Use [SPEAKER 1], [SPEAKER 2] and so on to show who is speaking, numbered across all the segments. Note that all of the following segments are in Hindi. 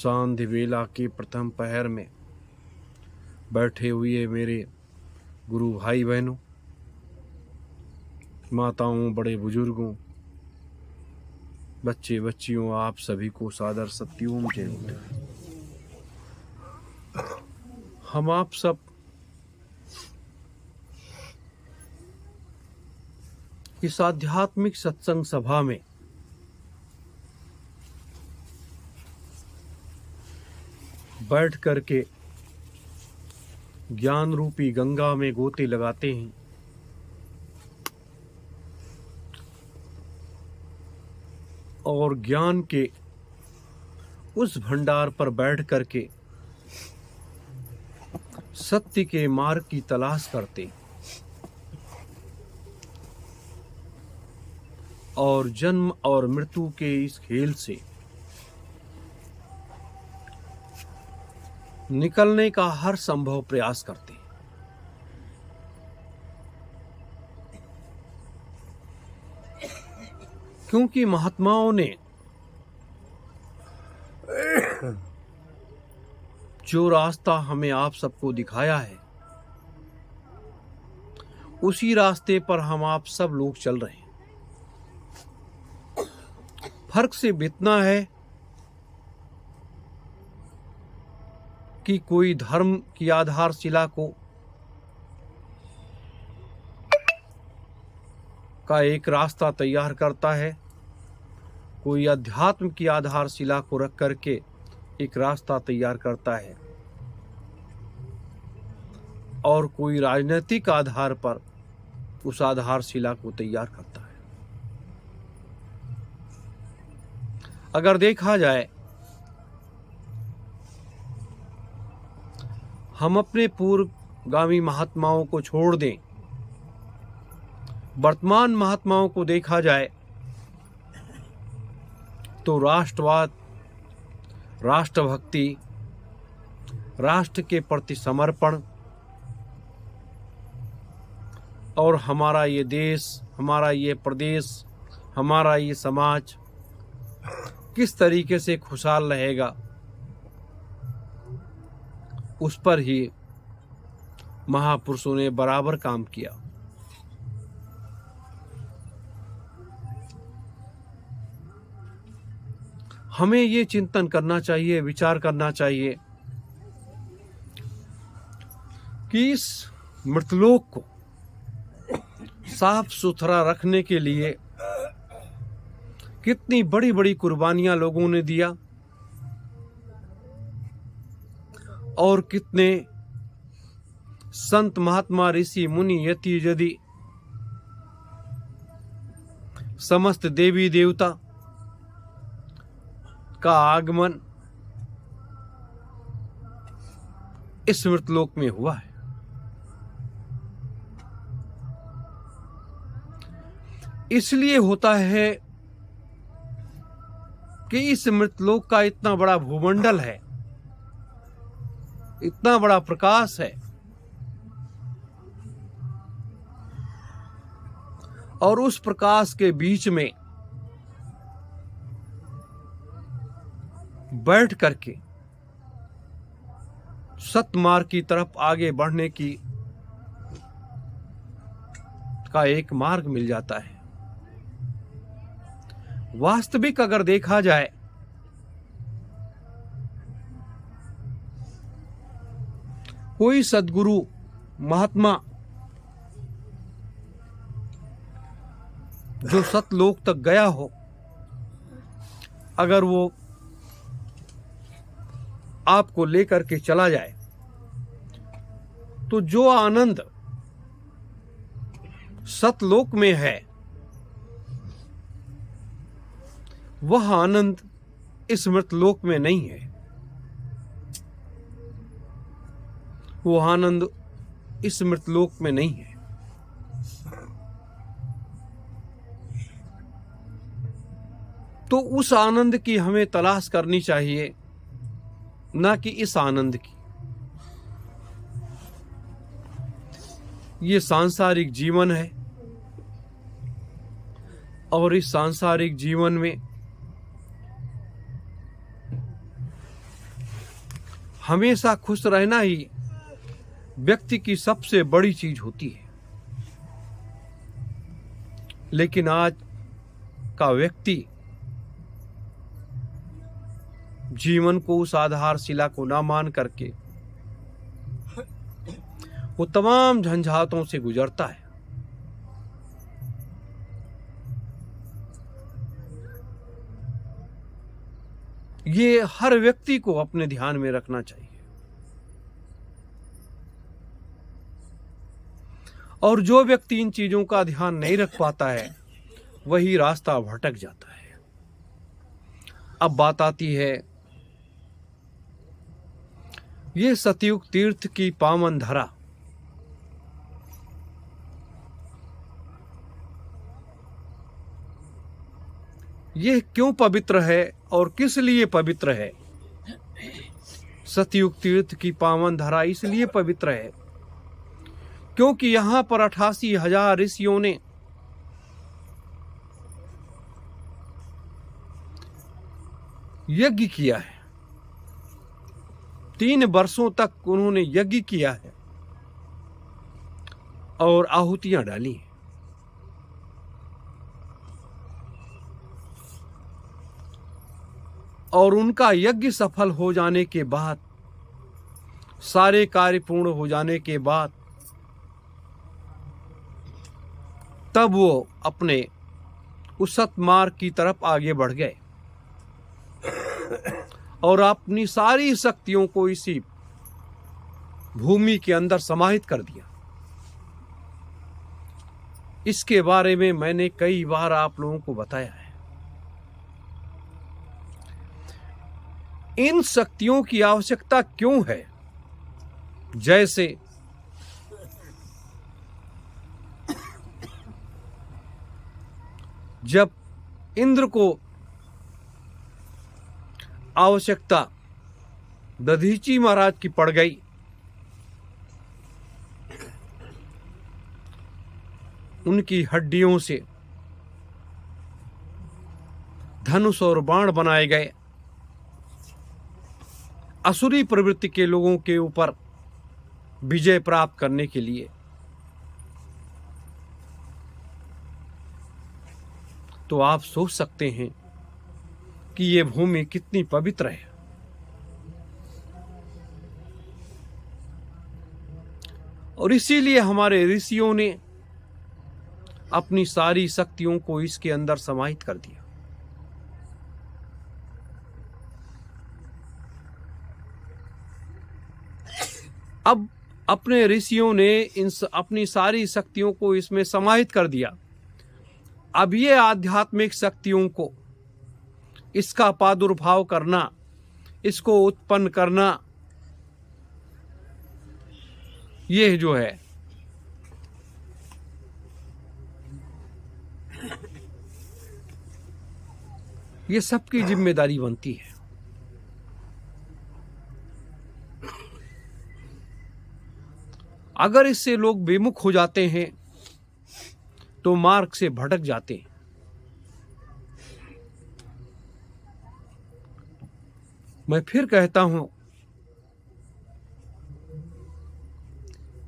[SPEAKER 1] सांध्य वेला के प्रथम पहर में बैठे हुए मेरे गुरु भाई बहनों, माताओं, बड़े बुजुर्गों, बच्चे बच्चियों, आप सभी को सादर सत्यम जय। हम आप सब इस आध्यात्मिक सत्संग सभा में बैठ करके ज्ञान रूपी गंगा में गोते लगाते हैं और ज्ञान के उस भंडार पर बैठ करके सत्य के मार्ग की तलाश करते और जन्म और मृत्यु के इस खेल से निकलने का हर संभव प्रयास करते हैं। क्योंकि महात्माओं ने जो रास्ता हमें आप सबको दिखाया है, उसी रास्ते पर हम आप सब लोग चल रहे हैं। फर्क सिर्फ इतना है कि कोई धर्म की आधारशिला का एक रास्ता तैयार करता है, कोई अध्यात्म की आधारशिला को रख करके एक रास्ता तैयार करता है और कोई राजनीतिक आधार पर उस आधारशिला को तैयार करता है। अगर देखा जाए, हम अपने पूर्वगामी महात्माओं को छोड़ दें, वर्तमान महात्माओं को देखा जाए तो राष्ट्रवाद, राष्ट्रभक्ति, राष्ट्र के प्रति समर्पण और हमारा ये देश, हमारा ये प्रदेश, हमारा ये समाज किस तरीके से खुशहाल रहेगा, उस पर ही महापुरुषों ने बराबर काम किया। हमें ये चिंतन करना चाहिए, विचार करना चाहिए कि इस मृतलोक को साफ सुथरा रखने के लिए कितनी बड़ी बड़ी कुर्बानियां लोगों ने दिया और कितने संत महात्मा ऋषि मुनि यति यदि समस्त देवी देवता का आगमन इस मृतलोक में हुआ है। इसलिए होता है कि इस मृतलोक का इतना बड़ा भूमंडल है, इतना बड़ा प्रकाश है और उस प्रकाश के बीच में बैठ करके सतमार्ग की तरफ आगे बढ़ने का एक मार्ग मिल जाता है। वास्तविक अगर देखा जाए कोई सद्गुरु महात्मा जो सतलोक तक गया हो, अगर वो आपको लेकर के चला जाए तो जो आनंद सतलोक में है, वह आनंद इस मृतलोक में नहीं है। वो आनंद इस मृतलोक में नहीं है। तो उस आनंद की हमें तलाश करनी चाहिए, ना कि इस आनंद की। ये सांसारिक जीवन है और इस सांसारिक जीवन में हमेशा खुश रहना ही व्यक्ति की सबसे बड़ी चीज होती है। लेकिन आज का व्यक्ति जीवन को उस आधारशिला को ना मान करके वो तमाम झंझाटों से गुजरता है। ये हर व्यक्ति को अपने ध्यान में रखना चाहिए। और जो व्यक्ति इन चीजों का ध्यान नहीं रख पाता है वही रास्ता भटक जाता है। अब बात आती है ये सतयुग तीर्थ की पावन धरा, यह क्यों पवित्र है और किस लिए पवित्र है? सतयुग तीर्थ की पावन धरा इसलिए पवित्र है क्योंकि यहां पर 88,000 ऋषियों ने यज्ञ किया है। 3 वर्षों तक उन्होंने यज्ञ किया है और आहुतियां डाली हैं। और उनका यज्ञ सफल हो जाने के बाद, सारे कार्य पूर्ण हो जाने के बाद, तब वो अपने उस सत्मार्ग की तरफ आगे बढ़ गए और अपनी सारी शक्तियों को इसी भूमि के अंदर समाहित कर दिया। इसके बारे में मैंने कई बार आप लोगों को बताया है। इन शक्तियों की आवश्यकता क्यों है? जैसे जब इंद्र को आवश्यकता दधीची महाराज की पड़ गई, उनकी हड्डियों से धनुष और बाण बनाए गए असुरी प्रवृत्ति के लोगों के ऊपर विजय प्राप्त करने के लिए। तो आप सोच सकते हैं कि ये भूमि कितनी पवित्र है। और इसीलिए हमारे ऋषियों ने अपनी सारी शक्तियों को इसके अंदर समाहित कर दिया। अब अपने ऋषियों ने अपनी सारी शक्तियों को इसमें समाहित कर दिया। अब ये आध्यात्मिक शक्तियों को, इसका प्रादुर्भाव करना, इसको उत्पन्न करना, ये जो है ये सबकी जिम्मेदारी बनती है। अगर इससे लोग विमुख हो जाते हैं तो मार्ग से भटक जाते हैं। मैं फिर कहता हूं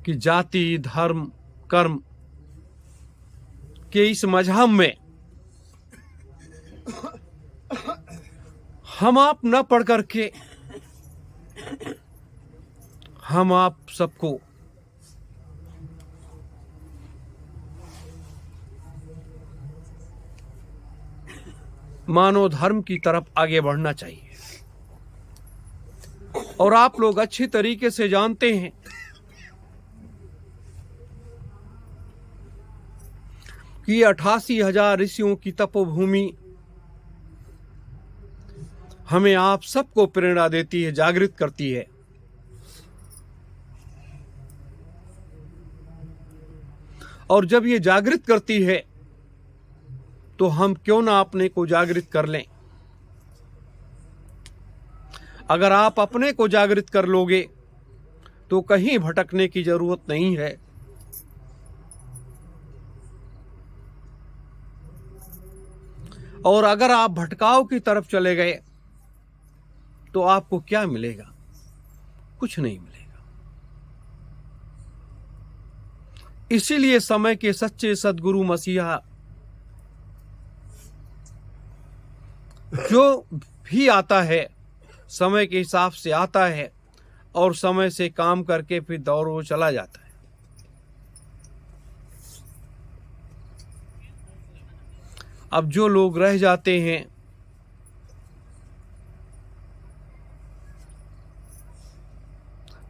[SPEAKER 1] कि जाति, धर्म, कर्म के इस मजहब में हम आप न पढ़ करके हम आप सबको मानव धर्म की तरफ आगे बढ़ना चाहिए। और आप लोग अच्छी तरीके से जानते हैं कि 88,000 ऋषियों की तपोभूमि हमें आप सबको प्रेरणा देती है, जागृत करती है। और जब ये जागृत करती है तो हम क्यों ना अपने को जागृत कर लें। अगर आप अपने को जागृत कर लोगे तो कहीं भटकने की जरूरत नहीं है। और अगर आप भटकाव की तरफ चले गए तो आपको क्या मिलेगा? कुछ नहीं मिलेगा। इसीलिए समय के सच्चे सद्गुरु मसीहा जो भी आता है समय के हिसाब से आता है और समय से काम करके फिर दौड़ वो चला जाता है। अब जो लोग रह जाते हैं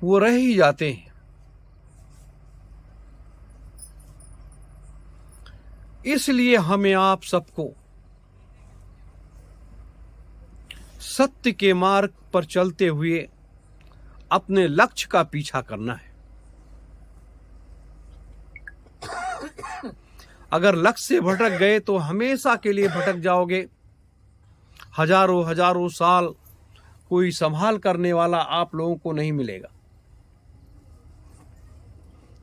[SPEAKER 1] वो रह ही जाते हैं। इसलिए हमें आप सबको सत्य के मार्ग पर चलते हुए अपने लक्ष्य का पीछा करना है। अगर लक्ष्य से भटक गए तो हमेशा के लिए भटक जाओगे। हजारों हजारों साल कोई संभाल करने वाला आप लोगों को नहीं मिलेगा,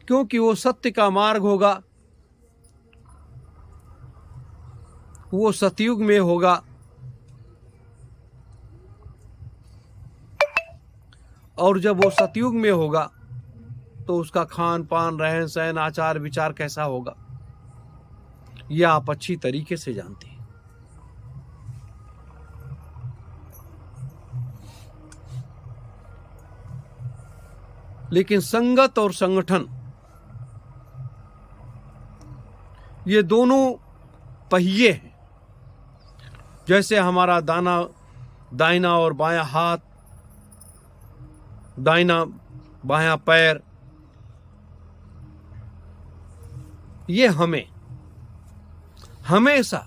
[SPEAKER 1] क्योंकि वो सत्य का मार्ग होगा, वो सतयुग में होगा। और जब वो सतयुग में होगा तो उसका खान पान, रहन सहन, आचार विचार कैसा होगा, यह आप अच्छी तरीके से जानते हैं। लेकिन संगत और संगठन, ये दोनों पहिए हैं। जैसे हमारा दाहिना और बायां हाथ, दाहिना बायां पैर, ये हमें हमेशा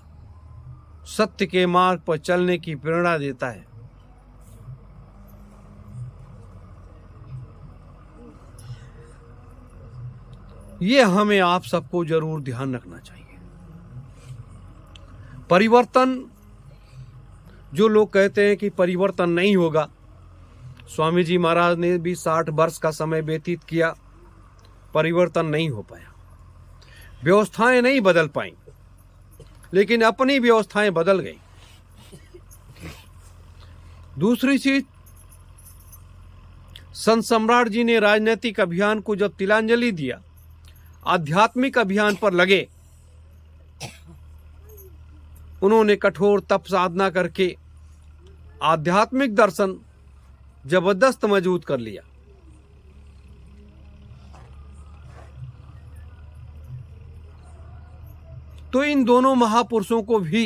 [SPEAKER 1] सत्य के मार्ग पर चलने की प्रेरणा देता है। ये हमें आप सबको जरूर ध्यान रखना चाहिए। परिवर्तन, जो लोग कहते हैं कि परिवर्तन नहीं होगा, स्वामी जी महाराज ने भी 60 वर्ष का समय व्यतीत किया, परिवर्तन नहीं हो पाया। व्यवस्थाएं नहीं बदल पाई, लेकिन अपनी व्यवस्थाएं बदल गई। दूसरी चीज, संत सम्राट जी ने राजनीतिक अभियान को जब तिलांजलि दिया, आध्यात्मिक अभियान पर लगे, उन्होंने कठोर तप साधना करके आध्यात्मिक दर्शन जबरदस्त मजबूत कर लिया। तो इन दोनों महापुरुषों को भी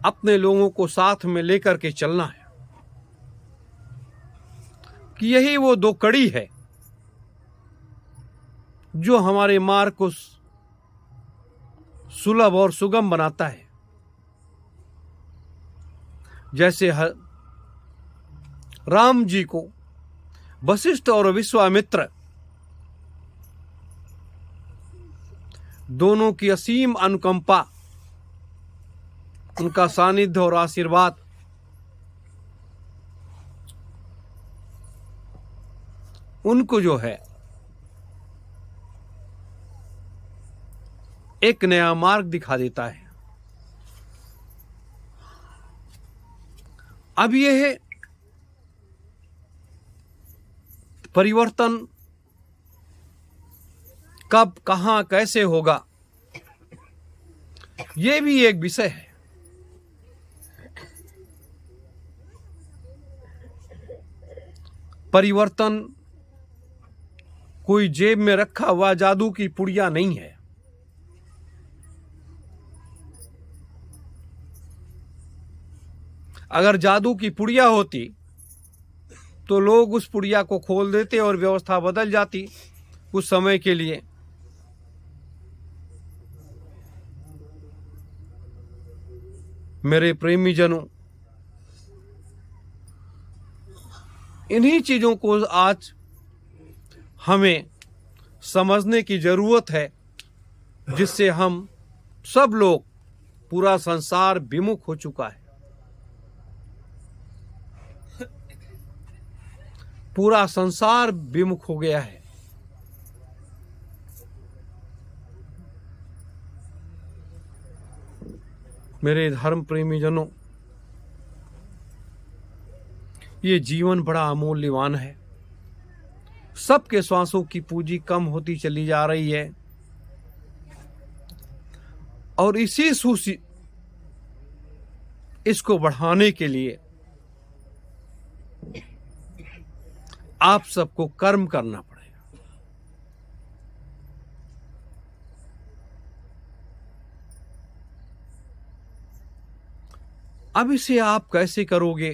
[SPEAKER 1] अपने लोगों को साथ में लेकर के चलना है, कि यही वो दो कड़ी है जो हमारे मार्ग को सुलभ और सुगम बनाता है। जैसे राम जी को वशिष्ठ और विश्वामित्र दोनों की असीम अनुकंपा, उनका सानिध्य और आशीर्वाद उनको जो है एक नया मार्ग दिखा देता है। अब यह परिवर्तन कब, कहां, कैसे होगा, यह भी एक विषय है। परिवर्तन कोई जेब में रखा हुआ जादू की पुड़िया नहीं है। अगर जादू की पुड़िया होती तो लोग उस पुड़िया को खोल देते और व्यवस्था बदल जाती कुछ समय के लिए। मेरे प्रेमी जनों, इन्हीं चीजों को आज हमें समझने की जरूरत है, जिससे हम सब लोग, पूरा संसार विमुख हो चुका है। पूरा संसार विमुख हो गया है। मेरे धर्म प्रेमी जनों, ये जीवन बड़ा अमूल्यवान है। सबके श्वासों की पूंजी कम होती चली जा रही है और इसको बढ़ाने के लिए आप सबको कर्म करना पड़ेगा। अब इसे आप कैसे करोगे,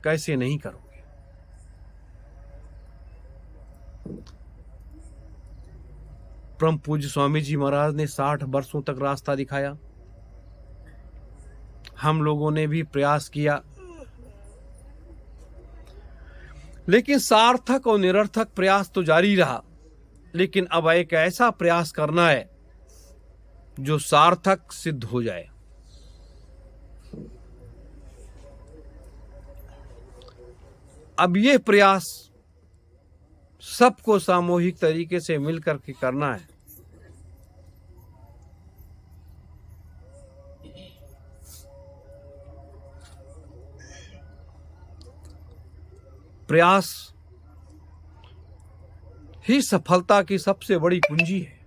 [SPEAKER 1] कैसे नहीं करोगे? परम पूज्य स्वामी जी महाराज ने 60 वर्षों तक रास्ता दिखाया। हम लोगों ने भी प्रयास किया, लेकिन सार्थक और निरर्थक प्रयास तो जारी रहा। लेकिन अब एक ऐसा प्रयास करना है जो सार्थक सिद्ध हो जाए। अब ये प्रयास सबको सामूहिक तरीके से मिलकर के करना है। प्रयास ही सफलता की सबसे बड़ी कुंजी है।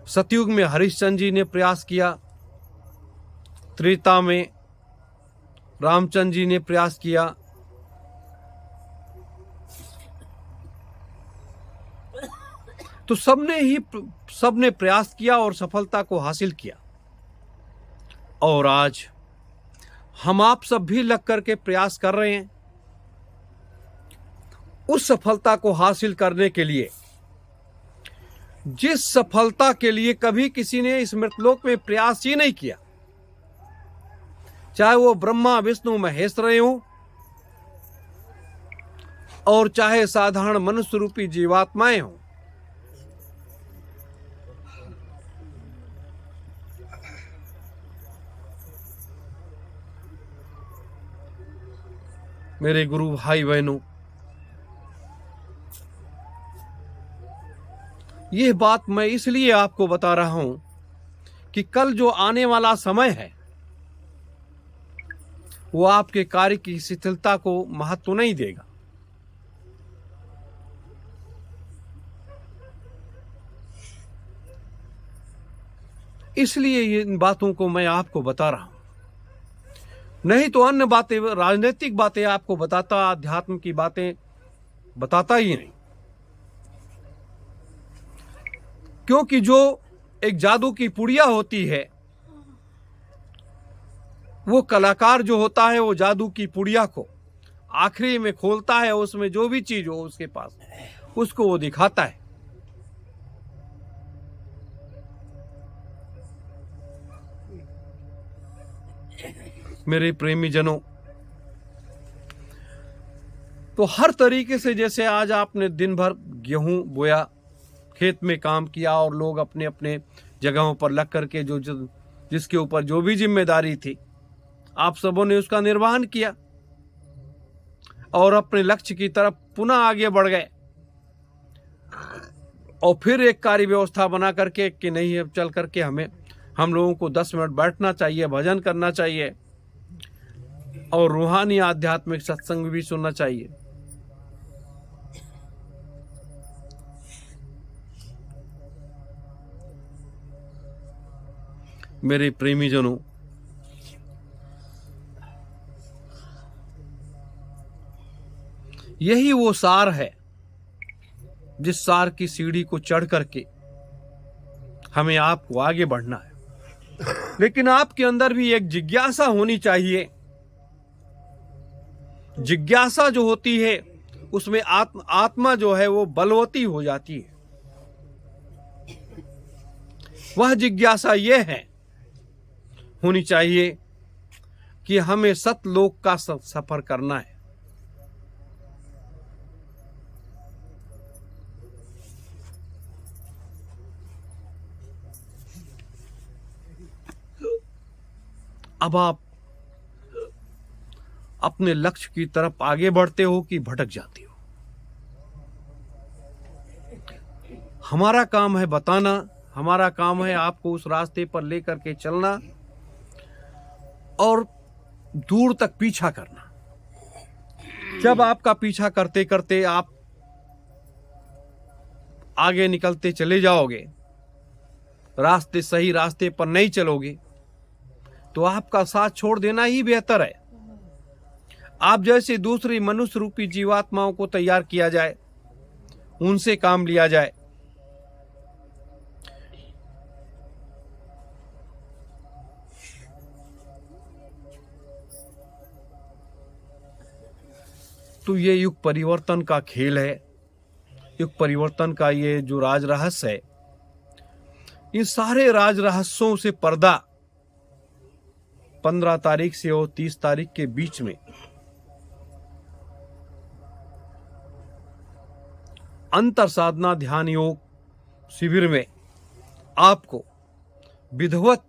[SPEAKER 1] सतयुग में हरिश्चंद्र जी ने प्रयास किया, त्रेता में रामचंद्र जी ने प्रयास किया, तो सबने प्रयास किया और सफलता को हासिल किया। और आज हम आप सब भी लग करके प्रयास कर रहे हैं उस सफलता को हासिल करने के लिए, जिस सफलता के लिए कभी किसी ने इस मृतलोक में प्रयास ही नहीं किया, चाहे वो ब्रह्मा विष्णु महेश रहे हों और चाहे साधारण मनुष्य रूपी जीवात्माएं हों। मेरे गुरु भाई बहनों, यह बात मैं इसलिए आपको बता रहा हूं कि कल जो आने वाला समय है वो आपके कार्य की शिथिलता को महत्व नहीं देगा। इसलिए इन बातों को मैं आपको बता रहा हूं, नहीं तो अन्य बातें, राजनीतिक बातें आपको बताता, अध्यात्म की बातें बताता ही नहीं। क्योंकि जो एक जादू की पुड़िया होती है, वो कलाकार जो होता है वो जादू की पुड़िया को आखिरी में खोलता है, उसमें जो भी चीज हो उसके पास उसको वो दिखाता है। मेरे प्रेमी जनों, तो हर तरीके से, जैसे आज आपने दिन भर गेहूं बोया, खेत में काम किया और लोग अपने अपने जगहों पर लग करके जो जिसके ऊपर जो भी जिम्मेदारी थी, आप सबों ने उसका निर्वहन किया और अपने लक्ष्य की तरफ पुनः आगे बढ़ गए। और फिर एक कार्य व्यवस्था बना करके कि नहीं, अब चल करके हम लोगों को 10 मिनट बैठना चाहिए, भजन करना चाहिए और रूहानी आध्यात्मिक सत्संग भी सुनना चाहिए। मेरे प्रेमी जनों, यही वो सार है जिस सार की सीढ़ी को चढ़ करके हमें आपको आगे बढ़ना है। लेकिन आपके अंदर भी एक जिज्ञासा होनी चाहिए। जिज्ञासा जो होती है उसमें आत्मा जो है वो बलवती हो जाती है। वह जिज्ञासा ये है होनी चाहिए कि हमें सतलोक का सफर करना है। अब आप अपने लक्ष्य की तरफ आगे बढ़ते हो कि भटक जाते हो? हमारा काम है बताना, हमारा काम है आपको उस रास्ते पर लेकर के चलना और दूर तक पीछा करना। जब आपका पीछा करते करते आप आगे निकलते चले जाओगे, सही रास्ते पर नहीं चलोगे, तो आपका साथ छोड़ देना ही बेहतर है। आप जैसे दूसरी मनुष्य रूपी जीवात्माओं को तैयार किया जाए, उनसे काम लिया जाए। तो ये युग परिवर्तन का खेल है, युग परिवर्तन का ये जो राज रहस्य है, इन सारे राज रहस्यों से पर्दा 15 तारीख से और 30 तारीख के बीच में अंतर साधना ध्यान योग शिविर में आपको विधिवत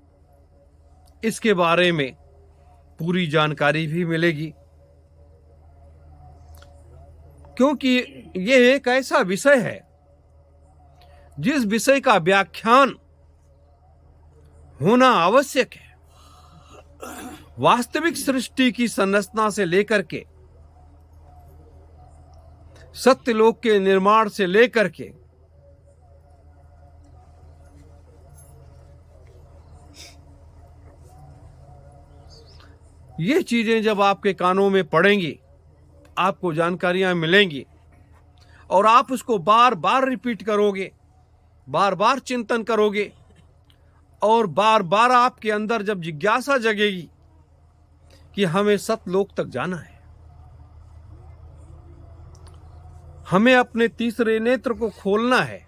[SPEAKER 1] इसके बारे में पूरी जानकारी भी मिलेगी, क्योंकि यह एक ऐसा विषय है जिस विषय का व्याख्यान होना आवश्यक है। वास्तविक सृष्टि की संरचना से लेकर के सत्यलोक के निर्माण से लेकर के ये चीजें जब आपके कानों में पड़ेंगी, आपको जानकारियां मिलेंगी और आप उसको बार बार रिपीट करोगे, बार बार चिंतन करोगे और बार बार आपके अंदर जब जिज्ञासा जगेगी कि हमें सतलोक तक जाना है, हमें अपने तीसरे नेत्र को खोलना है,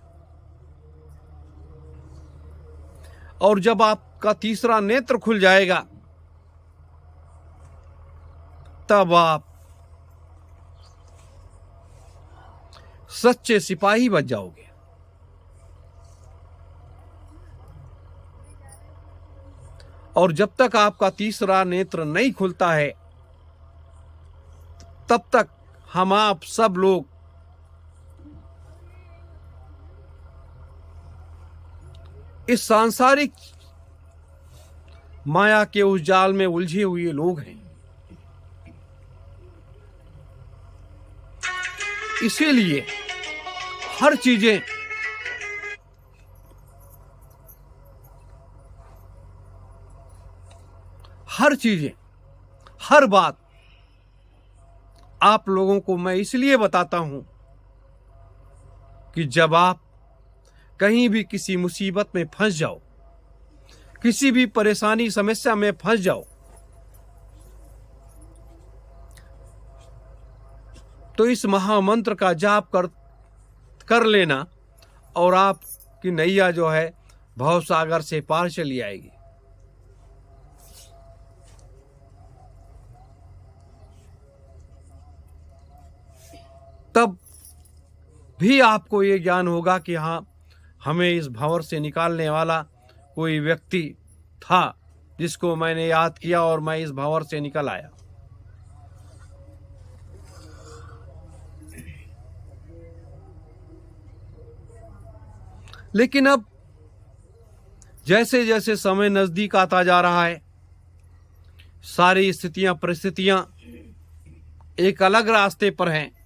[SPEAKER 1] और जब आपका तीसरा नेत्र खुल जाएगा तब आप सच्चे सिपाही बन जाओगे। और जब तक आपका तीसरा नेत्र नहीं खुलता है तब तक हम आप सब लोग इस सांसारिक माया के उस जाल में उलझे हुए लोग हैं। इसीलिए हर चीजें हर बात आप लोगों को मैं इसलिए बताता हूं कि जब आप कहीं भी किसी मुसीबत में फंस जाओ, किसी भी परेशानी समस्या में फंस जाओ, तो इस महामंत्र का जाप कर लेना और आपकी नैया जो है भवसागर से पार चली आएगी। तब भी आपको ये ज्ञान होगा कि हाँ, हमें इस भंवर से निकालने वाला कोई व्यक्ति था जिसको मैंने याद किया और मैं इस भंवर से निकल आया। लेकिन अब जैसे जैसे समय नजदीक आता जा रहा है, सारी स्थितियां परिस्थितियां एक अलग रास्ते पर हैं।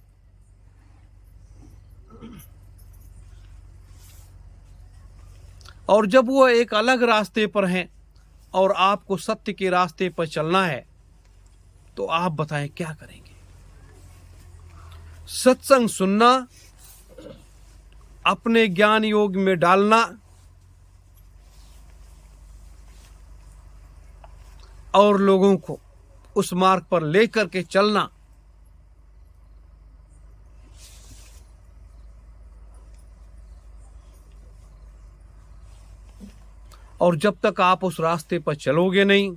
[SPEAKER 1] और जब वो एक अलग रास्ते पर हैं और आपको सत्य के रास्ते पर चलना है, तो आप बताएं क्या करेंगे? सत्संग सुनना, अपने ज्ञान योग में डालना और लोगों को उस मार्ग पर लेकर के चलना, और जब तक आप उस रास्ते पर चलोगे नहीं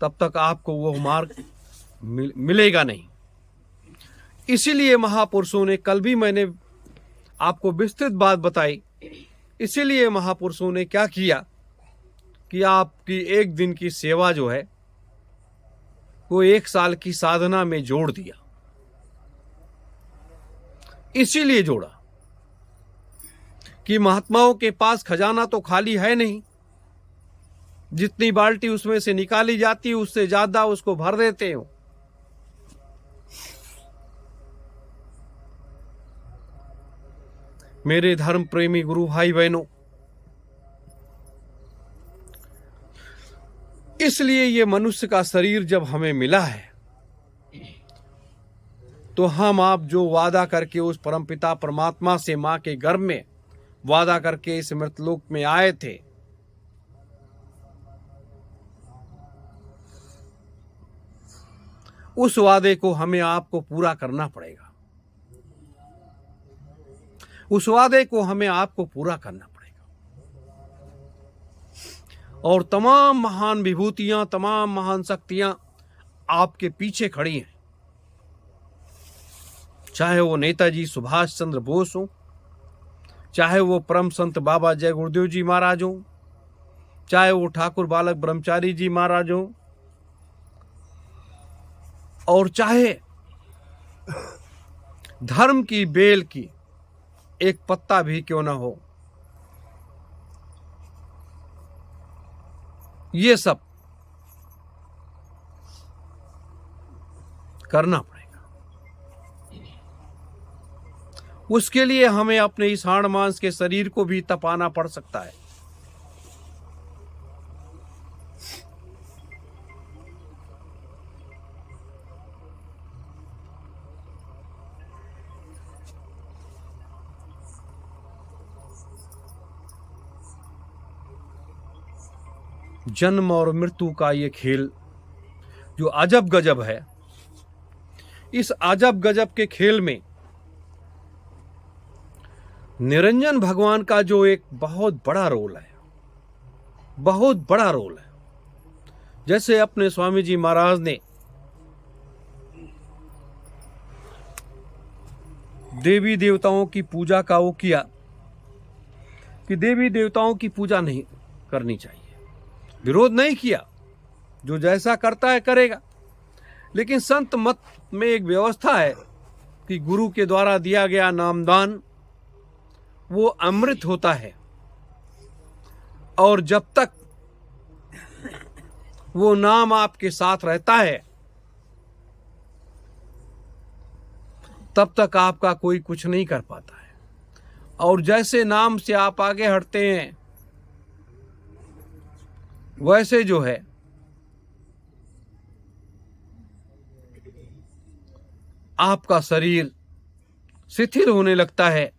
[SPEAKER 1] तब तक आपको वो मार्ग मिलेगा नहीं। इसीलिए महापुरुषों ने, कल भी मैंने आपको विस्तृत बात बताई, इसीलिए महापुरुषों ने क्या किया कि आपकी एक दिन की सेवा जो है वो 1 साल की साधना में जोड़ दिया। इसीलिए जोड़ा कि महात्माओं के पास खजाना तो खाली है नहीं, जितनी बाल्टी उसमें से निकाली जाती है उससे ज्यादा उसको भर देते हो। मेरे धर्म प्रेमी गुरु भाई बहनों, इसलिए ये मनुष्य का शरीर जब हमें मिला है तो हम आप जो वादा करके उस परमपिता परमात्मा से मां के गर्भ में वादा करके इस मृतलोक में आए थे, उस वादे को हमें आपको पूरा करना पड़ेगा। उस वादे को हमें आपको पूरा करना पड़ेगा। और तमाम महान विभूतियां, तमाम महान शक्तियां आपके पीछे खड़ी हैं, चाहे वो नेताजी सुभाष चंद्र बोस हो, चाहे वो परम संत बाबा जय गुरुदेव जी महाराज हो, चाहे वो ठाकुर बालक ब्रह्मचारी जी महाराज हो, और चाहे धर्म की बेल की एक पत्ता भी क्यों ना हो, ये सब करना पड़ेगा। उसके लिए हमें अपने इस हाड़ मांस के शरीर को भी तपाना पड़ सकता है। जन्म और मृत्यु का ये खेल जो अजब गजब है, इस अजब गजब के खेल में निरंजन भगवान का जो एक बहुत बड़ा रोल है, बहुत बड़ा रोल है। जैसे अपने स्वामी जी महाराज ने देवी देवताओं की पूजा का वो किया कि देवी देवताओं की पूजा नहीं करनी चाहिए, विरोध नहीं किया, जो जैसा करता है करेगा। लेकिन संत मत में एक व्यवस्था है कि गुरु के द्वारा दिया गया नामदान वो अमृत होता है, और जब तक वो नाम आपके साथ रहता है तब तक आपका कोई कुछ नहीं कर पाता है। और जैसे नाम से आप आगे हटते हैं वैसे जो है आपका शरीर शिथिल होने लगता है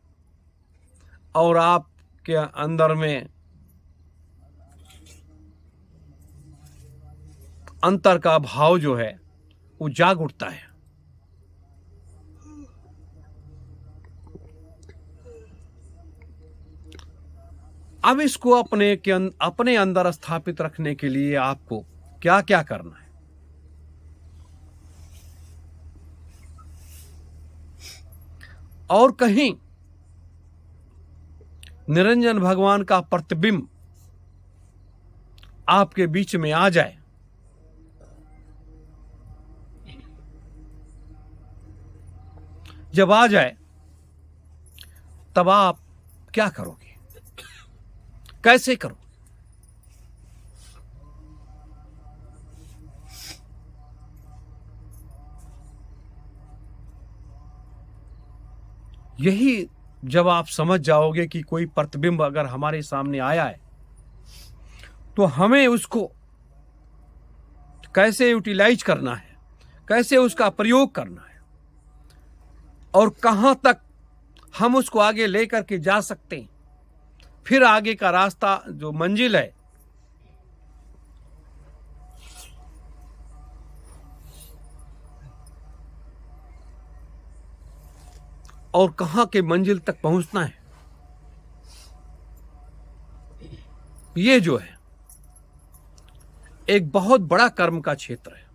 [SPEAKER 1] और आपके अंदर में अंतर का भाव जो है वो जाग उठता है। अब इसको अपने अंदर स्थापित रखने के लिए आपको क्या क्या करना है? और कहीं निरंजन भगवान का प्रतिबिंब आपके बीच में आ जाए, जब आ जाए तब आप क्या करोगे, कैसे करो? यही जब आप समझ जाओगे कि कोई प्रतिबिंब अगर हमारे सामने आया है तो हमें उसको कैसे यूटिलाइज करना है, कैसे उसका प्रयोग करना है, और कहां तक हम उसको आगे लेकर के जा सकते हैं, फिर आगे का रास्ता जो मंजिल है और कहां के मंजिल तक पहुंचना है, ये जो है एक बहुत बड़ा कर्म का क्षेत्र है।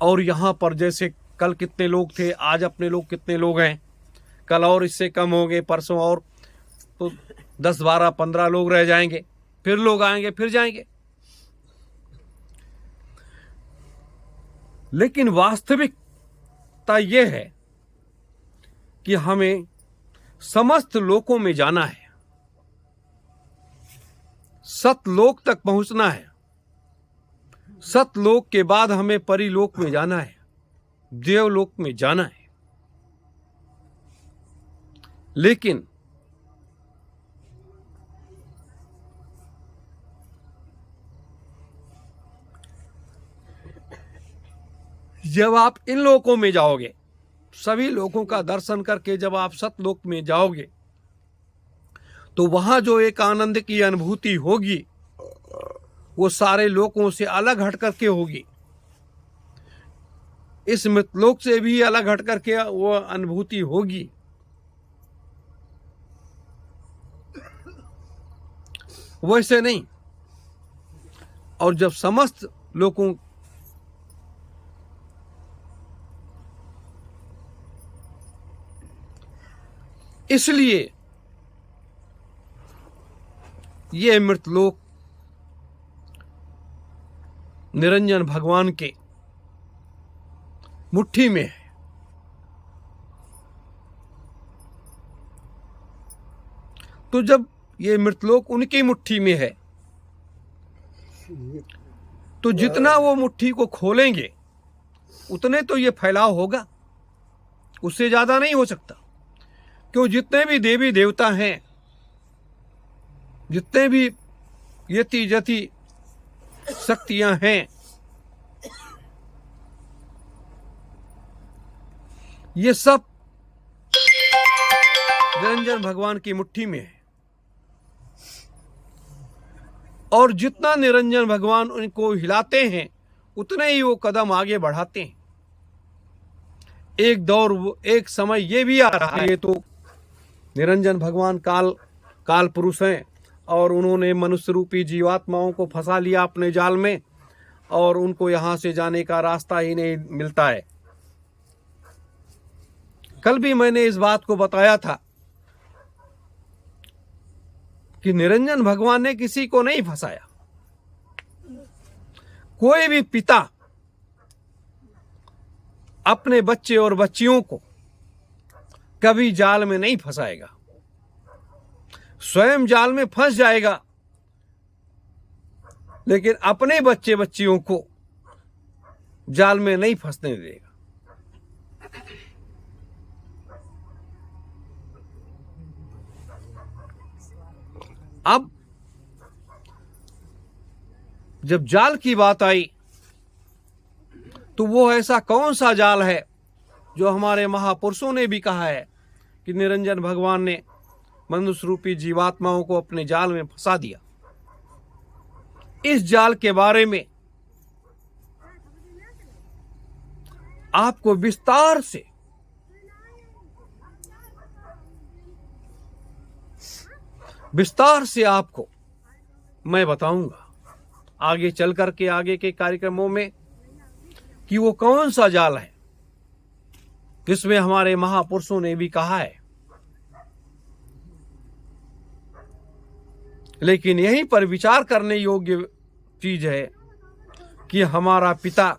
[SPEAKER 1] और यहां पर जैसे कल कितने लोग थे, आज अपने लोग कितने लोग हैं, कल और इससे कम होंगे, परसों और तो 10, 12, 15 लोग रह जाएंगे, फिर लोग आएंगे, फिर जाएंगे। लेकिन वास्तविकता यह है कि हमें समस्त लोकों में जाना है, सतलोक तक पहुंचना है। सतलोक के बाद हमें परिलोक में जाना है, देवलोक में जाना है। लेकिन जब आप इन लोकों में जाओगे, सभी लोगों का दर्शन करके जब आप सतलोक में जाओगे, तो वहां जो एक आनंद की अनुभूति होगी वो सारे लोकों से अलग हट करके होगी। इस मृतलोक से भी अलग हट करके वो अनुभूति होगी। वैसे नहीं। और जब समस्त लोगों इसलिए ये मृतलोक निरंजन भगवान के मुट्ठी में है। तो जब ये मृतलोक उनकी मुट्ठी में है, तो जितना वो मुट्ठी को खोलेंगे उतने तो ये फैलाव होगा, उससे ज्यादा नहीं हो सकता। क्यों, जितने भी देवी देवता हैं, जितने भी यति जति शक्तियां हैं, ये सब निरंजन भगवान की मुट्ठी में है। और जितना निरंजन भगवान उनको हिलाते हैं उतने ही वो कदम आगे बढ़ाते हैं। एक समय ये भी आ रहा है, ये तो निरंजन भगवान काल पुरुष हैं और उन्होंने मनुष्य रूपी जीवात्माओं को फंसा लिया अपने जाल में, और उनको यहां से जाने का रास्ता ही नहीं मिलता है। कल भी मैंने इस बात को बताया था कि निरंजन भगवान ने किसी को नहीं फंसाया। कोई भी पिता अपने बच्चे और बच्चियों को कभी जाल में नहीं फंसाएगा, स्वयं जाल में फंस जाएगा, लेकिन अपने बच्चे बच्चियों को जाल में नहीं फंसने देगा। अब जब जाल की बात आई, तो वो ऐसा कौन सा जाल है जो हमारे महापुरुषों ने भी कहा है कि निरंजन भगवान ने मनुष्य रूपी जीवात्माओं को अपने जाल में फंसा दिया। इस जाल के बारे में आपको विस्तार से आपको मैं बताऊंगा आगे चल करके, आगे के कार्यक्रमों में, कि वो कौन सा जाल है जिसमें हमारे महापुरुषों ने भी कहा है। लेकिन यहीं पर विचार करने योग्य चीज है कि हमारा पिता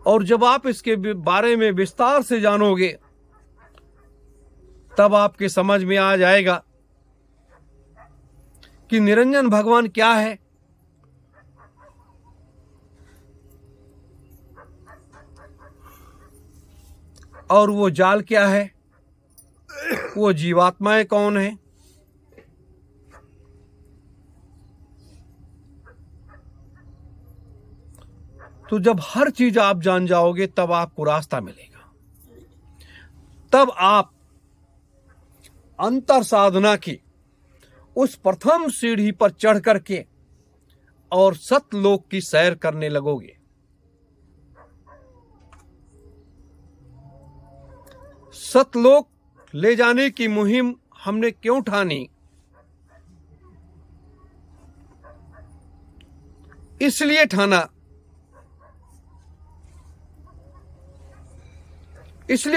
[SPEAKER 1] और जब आप इसके बारे में विस्तार से जानोगे तब आपके समझ में आ जाएगा कि निरंजन भगवान क्या है। और वो जाल क्या है, वो जीवात्माएं कौन है। तो जब हर चीज आप जान जाओगे तब आपको रास्ता मिलेगा। तब आप अंतर साधना की उस प्रथम सीढ़ी पर चढ़ करके और सतलोक की सैर करने लगोगे। सतलोक ले जाने की मुहिम हमने क्यों ठानी? इसलिए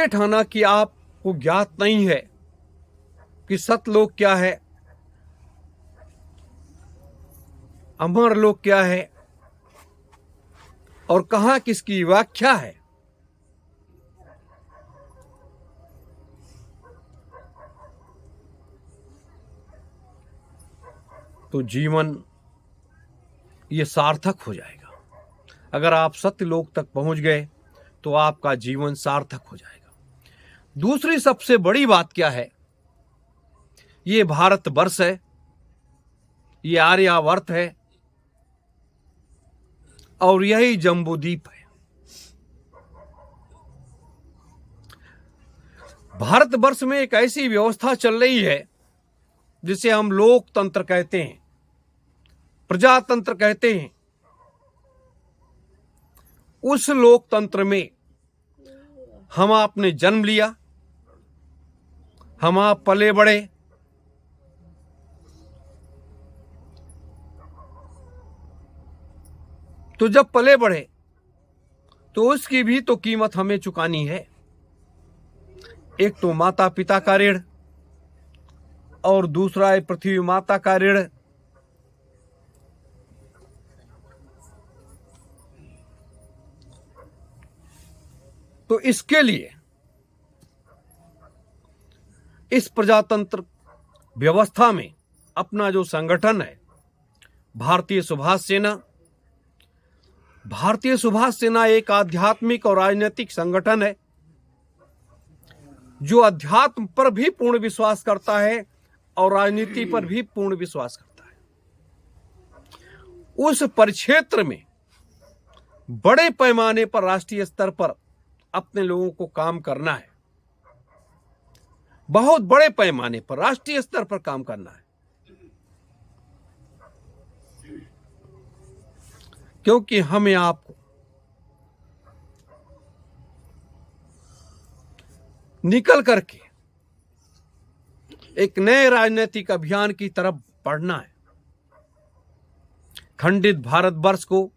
[SPEAKER 1] ठाना कि आपको ज्ञात नहीं है कि सतलोक क्या है। अमर लोक क्या है और कहां किसकी व्याख्या है, तो जीवन ये सार्थक हो जाएगा। अगर आप सत्यलोक तक पहुंच गए तो आपका जीवन सार्थक हो जाएगा। दूसरी सबसे बड़ी बात क्या है, ये भारतवर्ष है, ये आर्यावर्त है और यही जम्बूद्वीप है। भारतवर्ष में एक ऐसी व्यवस्था चल रही है जिसे हम लोकतंत्र कहते हैं, प्रजातंत्र कहते हैं। उस लोकतंत्र में हम आपने जन्म लिया, हम आप पले बड़े, तो जब पले बढ़े तो उसकी भी तो कीमत हमें चुकानी है। एक तो माता पिता का ऋण और दूसरा है पृथ्वी माता का ऋण। तो इसके लिए इस प्रजातंत्र व्यवस्था में अपना जो संगठन है भारतीय सुभाष सेना एक आध्यात्मिक और राजनीतिक संगठन है जो अध्यात्म पर भी पूर्ण विश्वास करता है और राजनीति पर भी पूर्ण विश्वास करता है। उस परिक्षेत्र में बड़े पैमाने पर राष्ट्रीय स्तर पर अपने लोगों को काम करना है, बहुत बड़े पैमाने पर राष्ट्रीय स्तर पर काम करना है, क्योंकि हमें आपको निकल करके एक नए राजनीतिक अभियान की तरफ बढ़ना है। खंडित भारतवर्ष को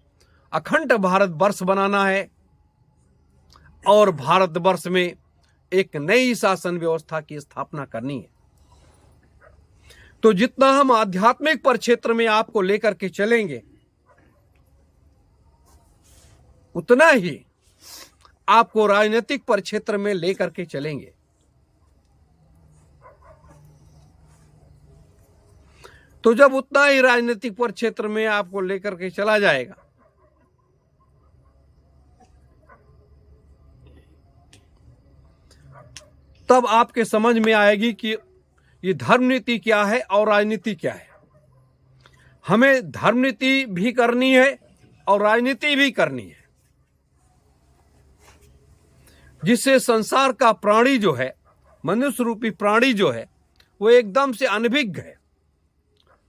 [SPEAKER 1] अखंड भारतवर्ष बनाना है और भारतवर्ष में एक नई शासन व्यवस्था की स्थापना करनी है। तो जितना हम आध्यात्मिक परिक्षेत्र में आपको लेकर के चलेंगे उतना ही आपको राजनीतिक परिक्षेत्र में लेकर के चलेंगे। तो जब उतना ही राजनीतिक परिक्षेत्र में आपको लेकर के चला जाएगा तब आपके समझ में आएगी कि ये धर्म नीति क्या है और राजनीति क्या है। हमें धर्म नीति भी करनी है और राजनीति भी करनी है, जिससे संसार का प्राणी जो है, मनुष्य रूपी प्राणी जो है, वो एकदम से अनभिज्ञ है।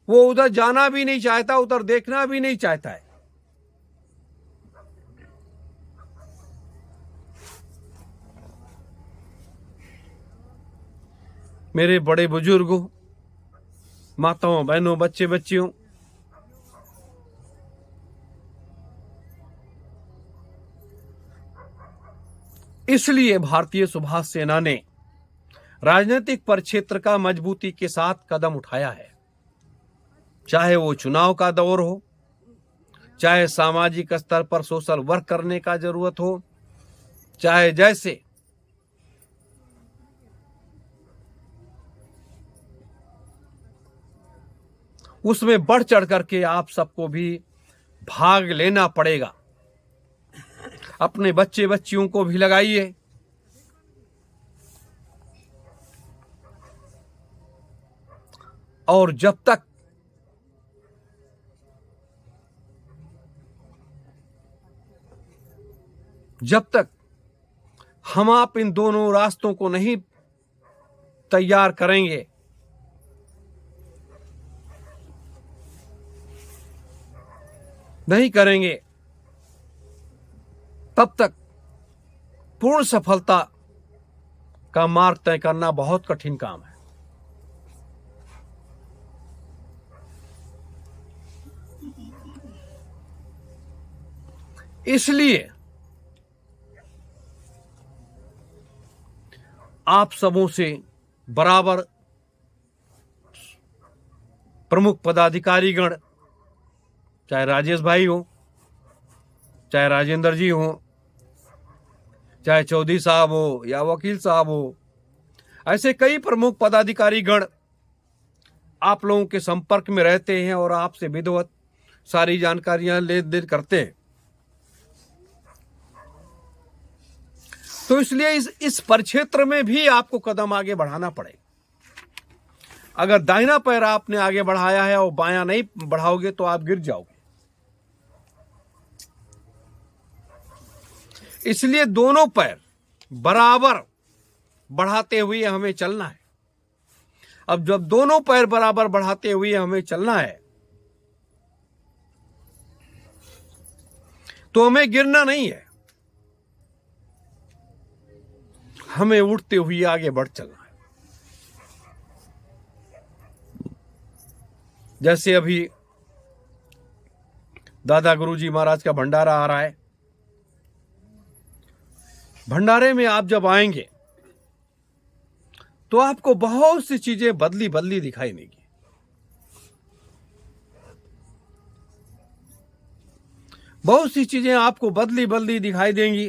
[SPEAKER 1] वो उधर जाना भी नहीं चाहता, उधर देखना भी नहीं चाहता है। मेरे बड़े बुजुर्गों, माताओं, बहनों, बच्चे बच्चियों, इसलिए भारतीय सुभाष सेना ने राजनीतिक परिक्षेत्र का मजबूती के साथ कदम उठाया है। चाहे वो चुनाव का दौर हो, चाहे सामाजिक स्तर पर सोशल वर्क करने का जरूरत हो, चाहे जैसे उसमें बढ़ चढ़ करके आप सबको भी भाग लेना पड़ेगा। अपने बच्चे बच्चियों को भी लगाइए, और जब तक हम आप इन दोनों रास्तों को नहीं तैयार करेंगे, नहीं करेंगे, तब तक पूर्ण सफलता का मार्ग तय करना बहुत कठिन काम है। इसलिए आप सबों से बराबर प्रमुख पदाधिकारीगण, चाहे राजेश भाई हो, चाहे राजेंद्र जी हो, चाहे चौधरी साहब हो या वकील साहब हो, ऐसे कई प्रमुख पदाधिकारी गण आप लोगों के संपर्क में रहते हैं और आपसे विधिवत सारी जानकारियां लेन देन करते हैं। तो इसलिए इस परिक्षेत्र में भी आपको कदम आगे बढ़ाना पड़ेगा। अगर दाहिना पैर आपने आगे बढ़ाया है और बायां नहीं बढ़ाओगे तो आप गिर जाओगे। इसलिए दोनों पैर बराबर बढ़ाते हुए हमें चलना है। अब जब दोनों पैर बराबर बढ़ाते हुए हमें चलना है तो हमें गिरना नहीं है, हमें उठते हुए आगे बढ़ चलना है। जैसे अभी दादा गुरुजी महाराज का भंडारा आ रहा है। भंडारे में आप जब आएंगे तो आपको बहुत सी चीजें बदली बदली दिखाई देंगी। बहुत सी चीजें आपको बदली बदली दिखाई देंगी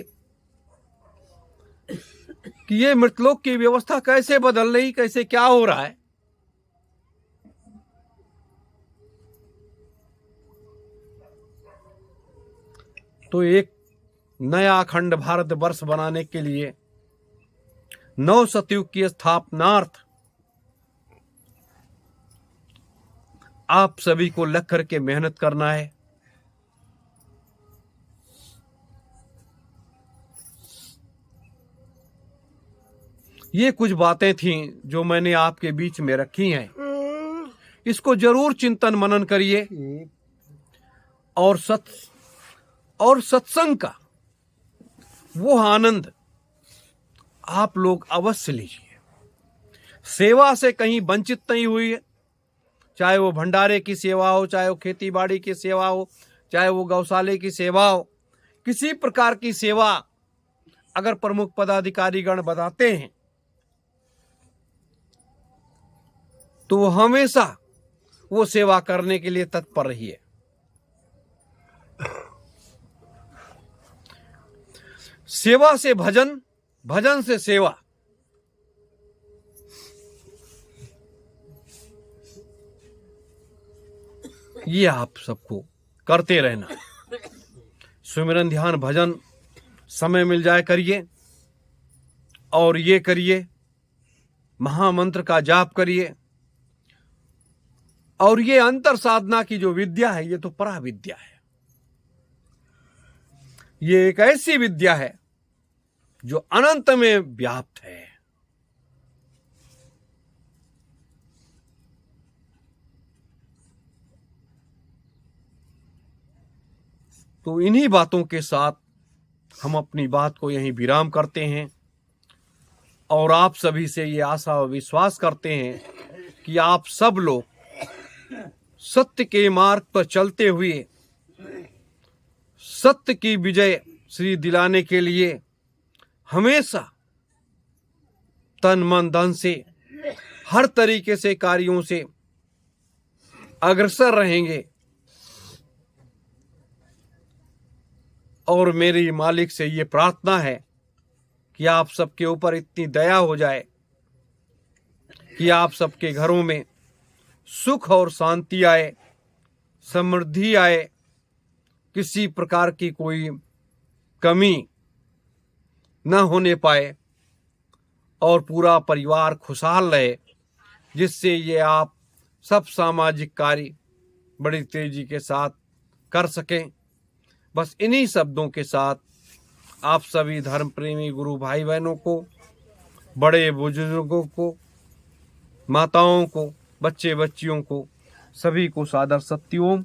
[SPEAKER 1] कि ये मृतलोक की व्यवस्था कैसे बदल रही, कैसे क्या हो रहा है। तो एक नया अखंड भारत वर्ष बनाने के लिए नव सतयुग की स्थापनार्थ आप सभी को लग करके मेहनत करना है। ये कुछ बातें थीं जो मैंने आपके बीच में रखी हैं। इसको जरूर चिंतन मनन करिए और सत्संग का वो आनंद आप लोग अवश्य लीजिए। सेवा से कहीं वंचित नहीं हुई है, चाहे वो भंडारे की सेवा हो, चाहे वो खेती बाड़ी की सेवा हो, चाहे वो गौशाले की सेवा हो। किसी प्रकार की सेवा अगर प्रमुख पदाधिकारी गण बताते हैं तो वो हमेशा वो सेवा करने के लिए तत्पर रहिए। सेवा से भजन, भजन से सेवा। ये आप सबको करते रहना। सुमिरन ध्यान भजन समय मिल जाए करिए और ये करिए, महामंत्र का जाप करिए। और ये अंतर साधना की जो विद्या है ये तो परा विद्या है। ये एक ऐसी विद्या है जो अनंत में व्याप्त है। तो इन्हीं बातों के साथ हम अपनी बात को यहीं विराम करते हैं और आप सभी से ये आशा और विश्वास करते हैं कि आप सब लोग सत्य के मार्ग पर चलते हुए सत्य की विजय श्री दिलाने के लिए हमेशा तन मन धन से हर तरीके से कार्यों से अग्रसर रहेंगे। और मेरी मालिक से ये प्रार्थना है कि आप सबके ऊपर इतनी दया हो जाए कि आप सबके घरों में सुख और शांति आए, समृद्धि आए, किसी प्रकार की कोई कमी न होने पाए और पूरा परिवार खुशहाल रहे, जिससे ये आप सब सामाजिक कार्य बड़ी तेजी के साथ कर सकें। बस इन्हीं शब्दों के साथ आप सभी धर्म प्रेमी गुरु भाई बहनों को, बड़े बुजुर्गों को, माताओं को, बच्चे बच्चियों को, सभी को सादर सत्योम।